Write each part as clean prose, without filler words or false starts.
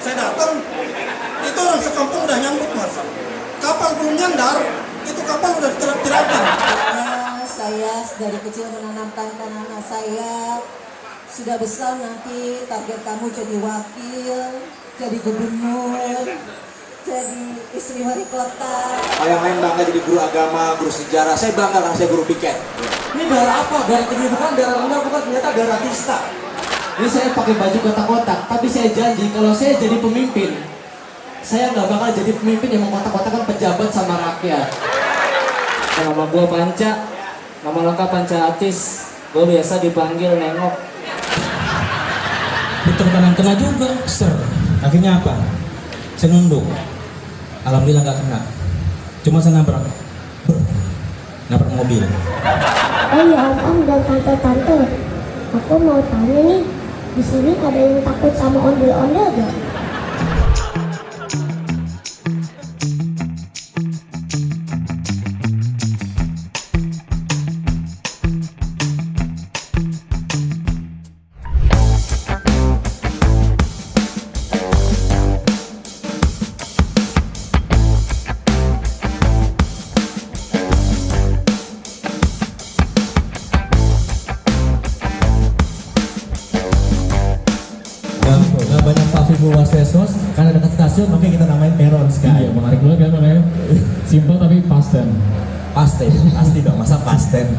Saya datang, itu orang sekampung udah nyambut mas. Kapal belum nyandar, itu kapal udah tirakin. Saya dari kecil menanamkan ke anak saya, sudah besar nanti target kamu jadi wakil, jadi gubernur, jadi istri wali kota. Oh, yang lain bangga jadi guru agama, guru sejarah. Saya bangga karena saya guru piket. Ini darah apa? Darah kedudukan, darah rendah, bukan ternyata darah tista. Ini saya pakai baju kotak-kotak, tapi saya janji kalau saya jadi pemimpin, saya nggak bakal jadi pemimpin yang mengkotak-kotakan pejabat sama rakyat. Nama gue Panca, nama lengkap Panca Atis. Gue biasa dipanggil Nengok. Putar kanan kena juga, ser. Akhirnya apa? Saya nunduk. Alhamdulillah nggak kena. Cuma saya nabrak mobil. Oh ya om dan tante-tante, aku mau tanya nih, di sini ada yang takut sama ondel-ondel gak? Gak banyak pabrik Wastesos karena dekat stasiun, makanya kita namain Peron Sky. Iya, menarik banget kan namanya. Simple tapi pasten. Pasti dong, masa pasten.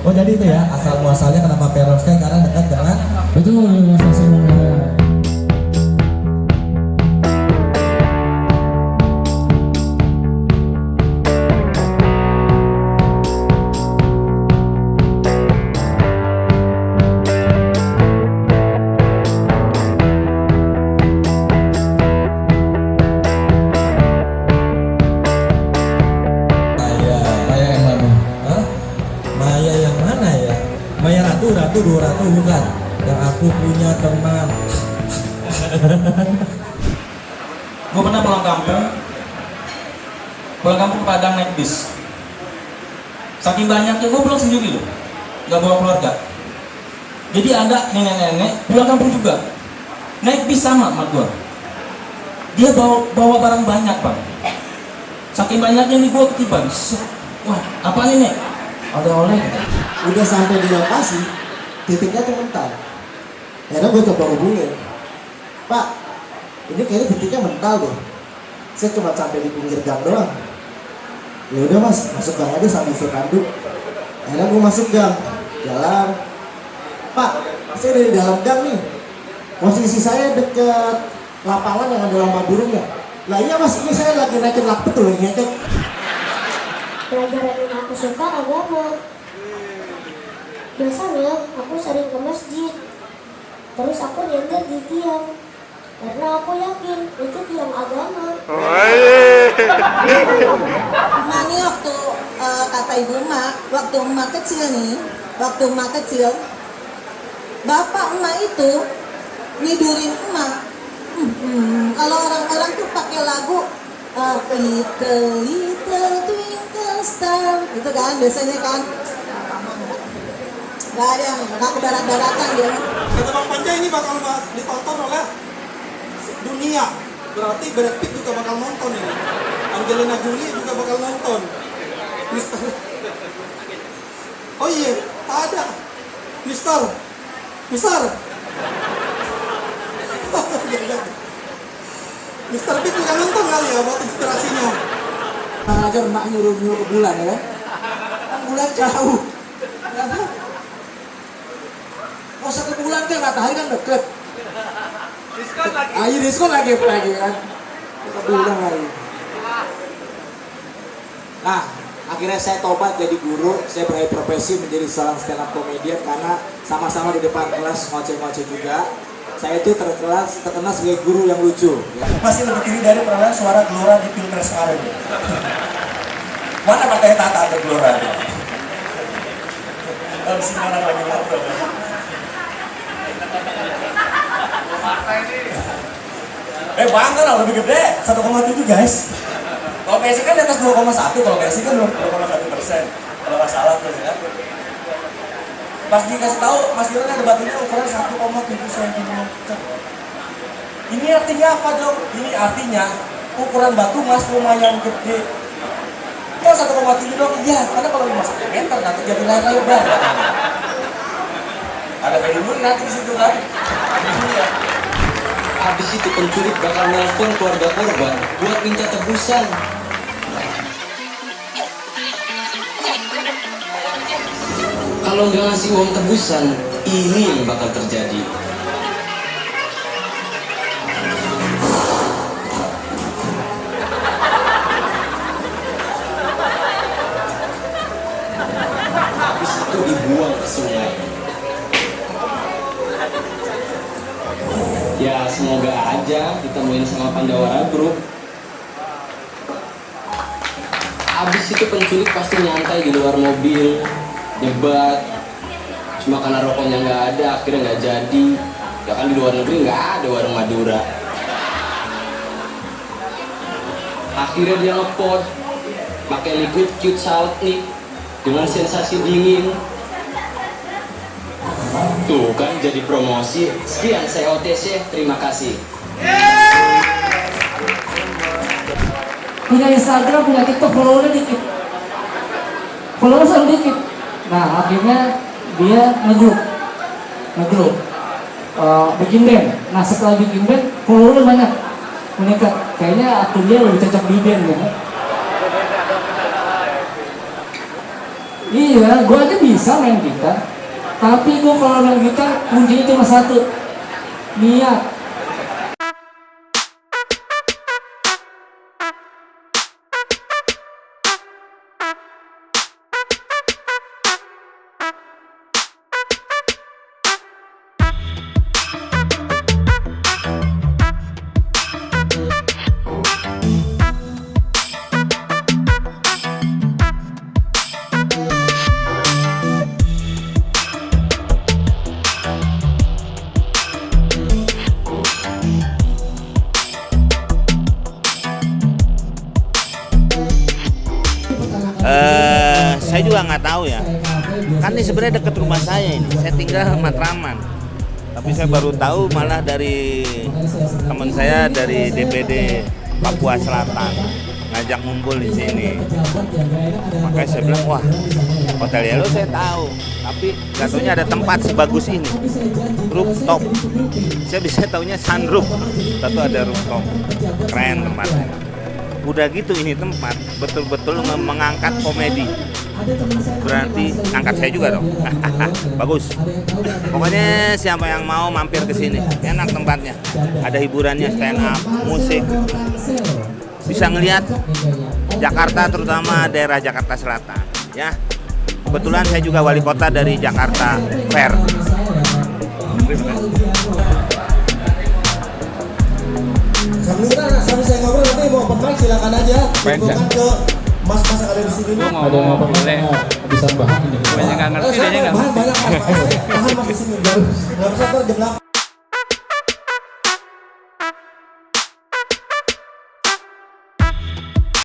Oh jadi itu ya asal muasalnya kenapa Peron Sky, karena dekat dengan Betul, stasiun Manggarai. Maya yang mana ya? Maya Ratu bukan. Yang aku punya teman. Gue pernah pulang kampung ke Padang naik bis. Saking banyaknya gue pulang sendiri loh, nggak bawa keluarga. Jadi ada nenek-nenek pulang kampung juga, naik bis sama gue. Dia bawa barang banyak bang. Saking banyaknya nih gue ketiban. Wah, apa nih nek? Oleh-oleh. Udah sampai di lokasi, titiknya tuh mental. Akhirnya gue coba hubungin, Pak, ini kayaknya titiknya mental deh. Saya cuma sampai di pinggir gang doang. Ya udah mas, masuk gang aja sambil saya pandu. Akhirnya gue masuk gang, jalan. Pak, saya dari dalam gang nih. Posisi saya deket lapangan yang ada lomba burungnya. Lah iya mas, ini saya lagi naikin lakpet tuh, lagi ngecek. Pelajaran yang aku suka agama. Biasanya aku sering ke masjid, terus aku nyender di tiang, karena aku yakin itu tiang agama. Mami waktu kata ibu emak, waktu emak kecil, bapak emak itu nidurin emak. Kalau orang-orang tuh pakai lagu Little Twinkle Star, gitu kan biasanya kan. Gak ada yang gak darat-daratan dia. Kata Bang Panca ini bakal ditonton oleh dunia. Berarti Brad Pitt juga bakal nonton ini. Angelina Jolie juga bakal nonton. Mister. Oh iya, ada. Mister. Mister Pitt juga nonton kali ya buat inspirasinya. Nah, aja emak nyuruh ke bulan ya kan? Bulan jauh. Kenapa? Mau satu bulan kan matahari kan deket. Diskon lagi. Ayo diskon lagi kan? Ke bulan lagi. Nah, akhirnya saya tobat jadi guru. Saya beralih profesi menjadi seorang stand up comedian karena sama-sama di depan kelas ngoceh-ngoceh juga. Saya itu terkenal sebagai guru yang lucu. Ya. Masih lebih tinggi dari perolehan suara Gelora di Pilpres kemarin. Mana partai Tata ada Gelora? Kalau di sini mana lagi ngobrol? Bangga lah, lebih gede, 1,7 guys. Kalau PSI kan di atas 2,1, kalau PSI kan 2,1%. Kalau nggak salah tuh ya. Pas dikasih tahu Mas Diran ada batunya ukuran 1,7 cm. Ini artinya apa dong? Ini artinya ukuran batu Mas lumayan gede. Kok 1,7 dong? Iya, karena kalau 5 cm nanti jadi layar lebar. Ada value nanti di situ kan? Iya. Habis itu penculik bakal nelpon keluarga korban buat minta tebusan. Kalau nggak ngasih uang tebusan, ini yang bakal terjadi. Habis itu dibuang ke sungai. Ya semoga aja ditemuin sama Pandawara Group. Habis itu penculik pasti nyantai di luar mobil, debat. Cuma karena rokoknya nggak ada, akhirnya nggak jadi. Ya kan di luar negeri nggak ada warung Madura. Akhirnya dia ngepot pakai liquid cute salt nih dengan sensasi dingin. Tuh kan jadi promosi. Sekian saya OTC, terima kasih. Punya Instagram, punya TikTok, followernya dikit. Followernya dikit. Nah akhirnya dia ngegrup, bikin band. Nah setelah bikin band, followernya banyak, meningkat. Kayaknya akun dia lebih cocok di band ya. Iya, gue aja bisa main gitar. Tapi gue kalau main gitar kuncinya cuma satu, niat. Saya juga nggak tahu ya. Kan ini sebenarnya dekat rumah saya ini. Saya tinggal Matraman. Tapi saya baru tahu malah dari teman saya dari DPD Papua Selatan ngajak ngumpul di sini. Makanya saya bilang, wah, Hotel Yellow saya tahu, tapi nggak taunya ada tempat sebagus ini, rooftop. Saya bisa taunya sunroof, tapi ada rooftop. Keren tempatnya. Udah gitu ini tempat betul-betul mengangkat komedi. Berarti angkat saya juga dong. Bagus. Pokoknya siapa yang mau mampir ke sini, enak tempatnya. Ada hiburannya, stand up, musik. Bisa ngelihat Jakarta, terutama daerah Jakarta Selatan, ya. Kebetulan saya juga wali kota dari Jakarta Fair. Sambil saya ngobrol nanti mau open mic silakan aja. Hubungan ke mas-mas yang ada di sini. Ada yang apa boleh bisa bahan ini. Banyak nggak ngerti, dia nggak ngerti. Bahan banyak mas. Bahan mas di sini. Nggak bisa ntar jam 8.